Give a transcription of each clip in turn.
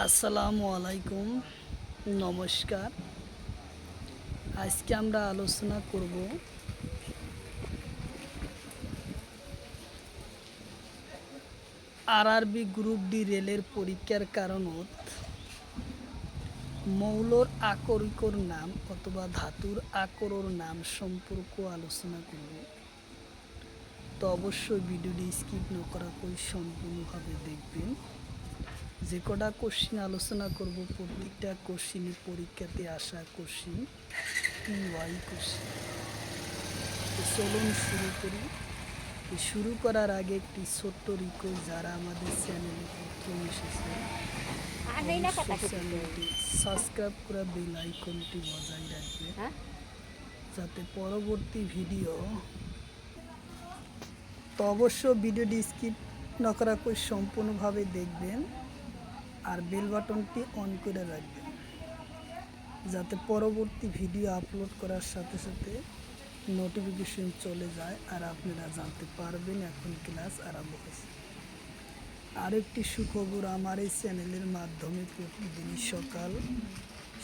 আসসালামু আলাইকুম, নমস্কার। আজকে আমরা আলোচনা করব আরআরবি গ্রুপ ডি রেলের পরীক্ষার কারণত মৌলর আকরিকর নাম অথবা ধাতুর আকরর নাম সম্পর্ক আলোচনা করব। তো অবশ্যই ভিডিওটি স্কিপ না করা করে সম্পূর্ণভাবে দেখবেন। যে কটা কোশ্চিন আলোচনা করব প্রত্যেকটা কোশ্চিনই পরীক্ষাতে আসা কোশ্চিন, ওয়াই কোশ্চিন। চলুন শুরু করি। শুরু করার আগে একটি ছোট্ট রিকোয়েস্ট, যারা আমাদের চ্যানেলে প্রথম এসেছে চ্যানেলটি সাবস্ক্রাইব করে বেল আইকনটি বজায় রাখবে, যাতে পরবর্তী ভিডিও তো অবশ্য ভিডিওটি স্কিপ না করা করে সম্পূর্ণভাবে দেখবেন আর বেল বাটনটি অন করে রাখবেন, যাতে পরবর্তী ভিডিও আপলোড করার সাথে সাথে নোটিফিকেশন চলে যায় আর আপনারা জানতে পারবেন এখন ক্লাস আরম্ভ হয়েছে। আরেকটি সুখবর, আমার এই চ্যানেলের মাধ্যমে প্রতিদিন সকাল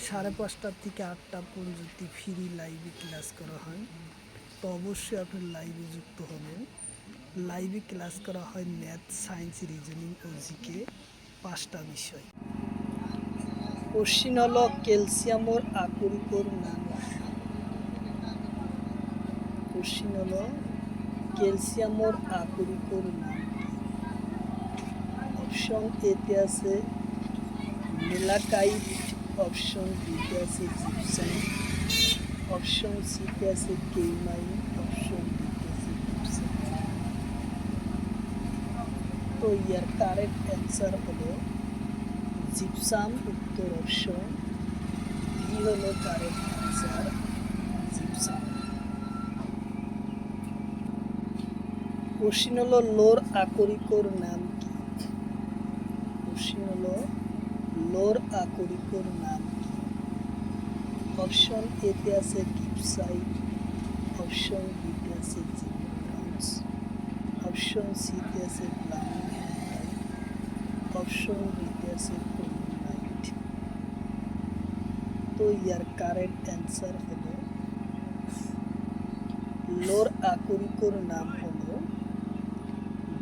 5:30 থেকে 8টা পর্যন্ত ফ্রি লাইভে ক্লাস করা হয়। তো অবশ্যই আপনি লাইভে যুক্ত হবেন। লাইভে ক্লাস করা হয় ম্যাথ, সায়েন্স, রিজনিং ও জিকে 5টা বিষয়। কোশ্চিন হলো ক্যালসিয়ামর আকরিকর নাম। কোশ্চিন হলো ক্যালসিয়ামর আকরিকর নাম। অপশন এতে আছে মেলাকাইট, অপশন বিতে আছে জিপসাম, অপশন সিতে আছে কেইমাইন, অপশন ডিতে আছে জিপসাম। তো ইয়ার কারেক্ট অ্যান্সার হলো জিপসাম, উত্তর অপশন বি হলো কারেক্ট অ্যান্সার, জিপসাম। কোশ্চিন হলো লোর আকরিকর নাম কি? কোশ্চিন হলো লোর আকরিকর নাম কি? অপশন এতে আছে গিপসাইট, অপশন বিতে আছে জিপসাম, অপশন সিতে আছে ব্লাউন, অপশন ডিতে আছে ক্রোমাইট। তো ইয়ার কারেক্ট অ্যান্সার হলো লোর আকরিকর নাম হলো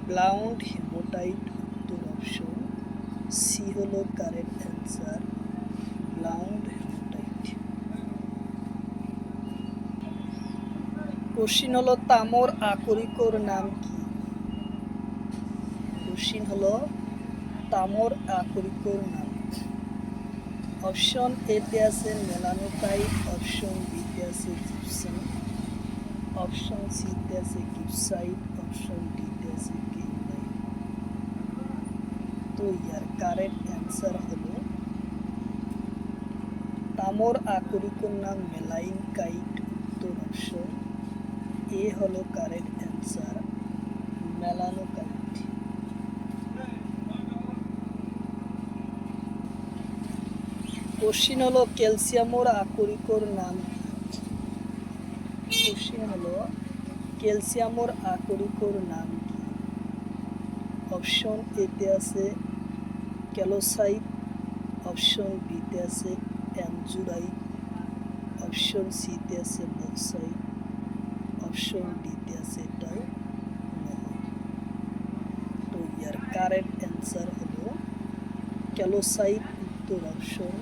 ব্লাউন্ড হেমোটাইট, উত্তর অপশন সি হলো কারেক্ট অ্যান্সার, ব্লাউন্ড হেমোটাইট। কোশ্চিন হলো তামর আকরিকর নাম কি? কোশ্চিন হলো তামর আকরিকর নাম। অপশন এতে আছে মেলানোকাইট, অপশন বিতে আছে জিপসাম, অপশন সিতে আছে গিপসাইট, অপশন ডিতে আছে কেইমাইট। তো ইয়ার কারেক্ট অ্যান্সার হলো তামর আকরিকর নাম মেলাইনকাইট, উত্তর অপশন এ হলো কারেক্ট অ্যান্সার, মেলানোকাইট। কোশ্চিন হলো ক্যালসিয়ামর আকরিকর নাম কি? কোশ্চিন হলো ক্যালসিয়ামর আকরিকর নাম কি? অপশন এতে আছে ক্যালোসাইট, অপশন বিতে আছে অ্যানজুরাইট, অপশন সিতে আছে বক্সাইট, অপশন ডিতে আছে ডাইমোনাইট। তো ইয়ার কারেক্ট অ্যান্সার হলো ক্যালোসাইট, উত্তর অপশন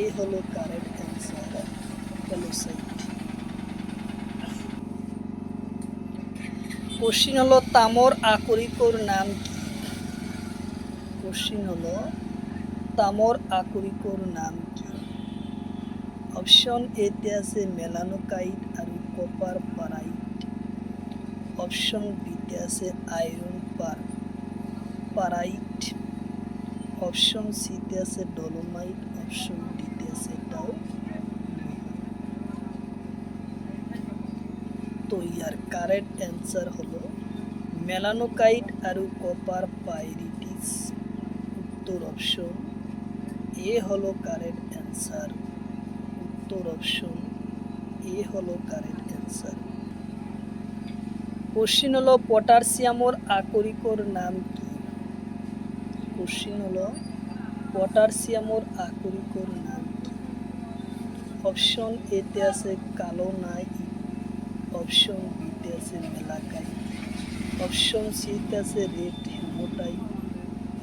এ হলো কারেক্ট অ্যান্সার, ক্যালোসাইট। কোশ্চিন হলো তামর আকরিকর নাম কি? কোশ্চিন হলো তামর আকরিকর নাম কি? অপশন এতে আছে মেলানোকাইট আর কপার পারাইট, অপশন বিতে আছে আয়রন পারাইট, অপশন সিতে আছে ডলোমাইট, অপশন ডিতে আছে তো ইয়ার কারেক্ট অ্যান্সার হলো মেলানোকাইট আর কপার পাইরিটিস, উত্তর অপশন এ হলো কারেক্ট অ্যান্সার, উত্তর অপশন এ হলো কারেক্ট অ্যান্সার। কোশ্চিন হলো পটাশিয়ামর আকরিকর নাম কি? কোশ্চিন হলো পটাশিয়ামের আকরিকর নাম কি? অপশন এতে আছে কালোনাইট, অপশন বিতে আছে ম্যালাকাইট, অপশন সিতে আছে রেড হেমাটাইট,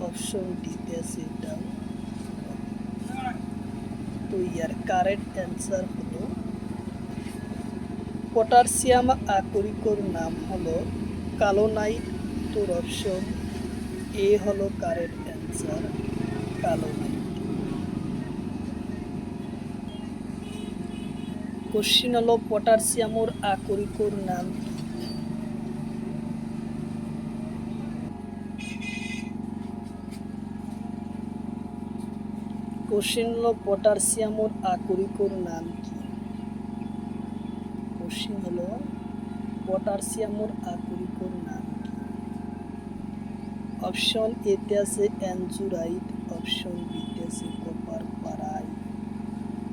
অপশন ডিতে আছে ডাউ। তো ইয়ার কারেক্ট অ্যান্সার হলো পটাশিয়াম আকরিকর নাম হলো কালোনাইট। তোর অপশন এ হলো কারেক্ট অ্যান্সার, কালোনাইট। কোশ্চিন হলো পটাশিয়ামের আকরিকর নাম কি? কোশ্চিন হলো পটাশিয়ামের আকরিকর নাম কি? কোশ্চিন হলো পটাশিয়ামের আকরিকর নাম কি? অপশন এতে আছে অ্যানজুরাইট, অপশন বিতে আছে কপার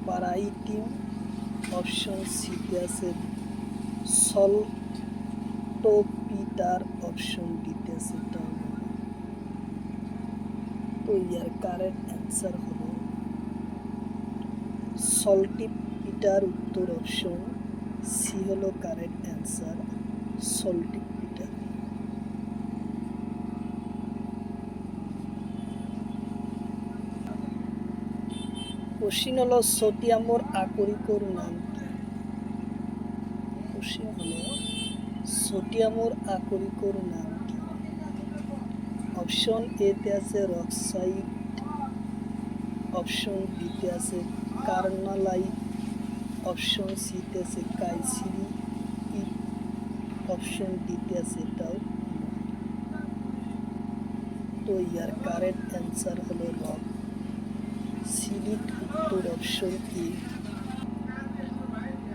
পারাইটিম, অপশন সিতে আছে সল্টোপিটার, অপশন ডিতে আছে টাউন। তো ইয়ার কারেক্ট অ্যান্সার হলো সল্টিপিটার। উত্তর অপশন সি হলো কারেক্ট অ্যান্সার, সল্টিপিটার। কোশ্চিন হলো সোডিয়ামের আকরিকর নাম কি? কোশ্চিন হলো সোডিয়ামের আকরিকর নাম কি? অপশন এতে আছে রক্সাইড, অপশন বিতে আছে কার্নালাইট, অপশন সিতে আছে কাইসিরি, অপশন ডিতে আছে টাউ। তো ইয়ার কারেক্ট অ্যান্সার হলো রক সিলিট। উত্তর অপশন ই।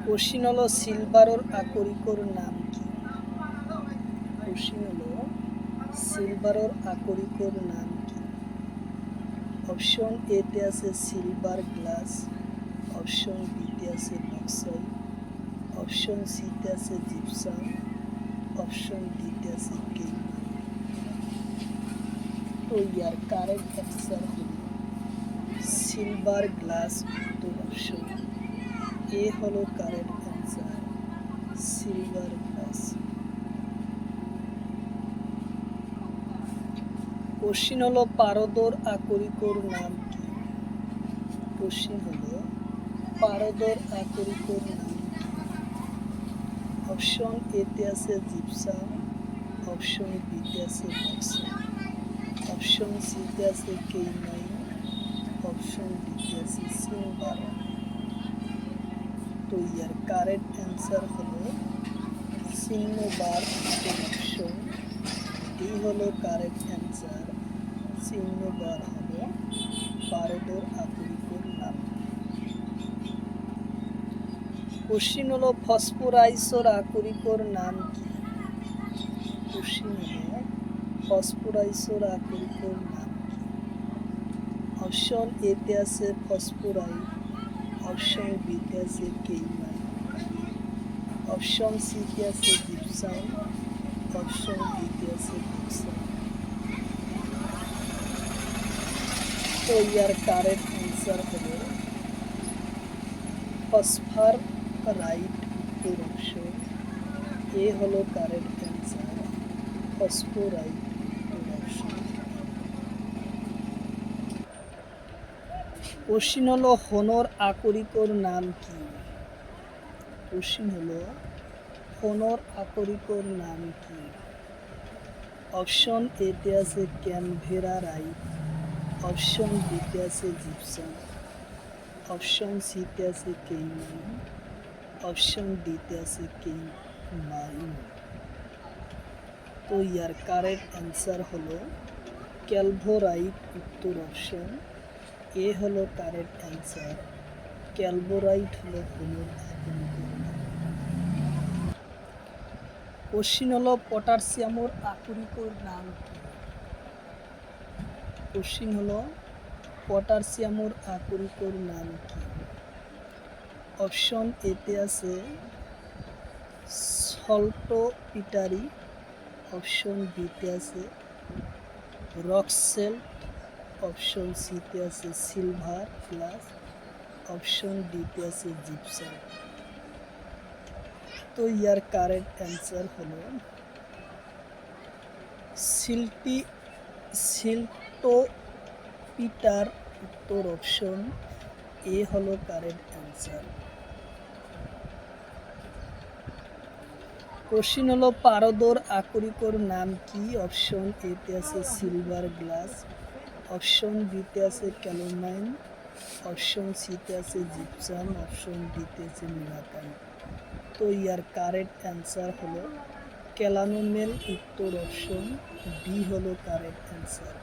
কোশ্চিন হলো সিলভারের আকরিকর নাম কি? কোশ্চিন হলো সিলভারের আকরিকর নাম কি? অপশন এতে আছে সিলভার গ্লাস, অপশন বিতে আছে বক্সাইট, অপশন সিতে আছে জিপসাম, অপশন ডিতে আছে কেইমাইট। তো ইয়ার কারেক্ট অ্যান্সার হলো সিলভার গ্লাস। উত্তর অপশন এ হলো correct answer, silver glass. Question হলো পারদর আকরিকর নাম কি? কোশ্চিন হলো পারদর আকরিকর নাম কি? অপশন এতে আছে জিপসাম, অপশন বিতে আছে বক্সাইট, অপশন সিতে আছে কেইমাইট, অপশন ডিতে আছে সিলভার। তো ইয়ার কারেক্ট অ্যান্সার হলো সিলভার। অপশন ডি হলো কারেক্ট অ্যান্সার, সিলভার হলো পারদর আকরিকর নাম। কোশ্চিন হলো ফসফরাইসের আকরিকর নাম কি? কোশ্চিন হলো ফসফরাইসের আকরিকর নাম কি? অপশন এতে আছে ফসফরাইট, অপশন বিতে আছে কেইমাইট, অপশন সিতে আছে জিপসাম, অপশন ডিতে আছে বক্সাইট। তো ইয়ার কারেক্ট অ্যান্সার হলো ফসফরাইট। উত্তর অপশন এ হলো কারেক্ট অ্যান্সার, ফসফরাইট। উত্তর অপশন। কোশ্চিন হলো হনর আকরিকর নাম কি? কোশ্চিন হলো হনর আকরিকর নাম কি? অপশন এতে আছে ক্যানভেরারাইট, অপশন বিতে আছে জিপসাম, অপশন সিতে আছে কেইমাইট, অপশন ডিতে আছে কেইমাইট। তো ইয়ার কারেক্ট অ্যান্সার হলো ক্যালভোরাইট। উত্তর অপশন এ হলো কারেক্ট অ্যান্সার, ক্যালভোরাইট হলো হনর আকরিকর নাম। কোশ্চিন হলো পটাশিয়ামের আকরিকর নাম কি? কোশ্চিন হলো পটাশিয়ামের আকরিকর নাম কি? অপশন এতে আছে সল্টোপিটারি, অপশন বিতে আছে রকসেল্ট, অপশন সিতে আছে সিলভার গ্লাস, অপশন ডিতে আছে জিপসাম। তো ইয়ার কারেক্ট অ্যান্সার হলো সিল্টোপিটার। উত্তর অপশন এ হলো কারেক্ট অ্যান্সার। কোশ্চিন হলো পারদর আকরিকর নাম কি? অপশন এতে আছে সিলভার গ্লাস, অপশন বিতে আছে ক্যালোমাইন, অপশন সিতে আছে জিপসাম, অপশন ডিতে আছে মিনাকাইট। তো ইয়ার কারেক্ট অ্যান্সার হলো ক্যালানোমেল। উত্তর অপশন বি হলো কারেক্ট অ্যান্সার।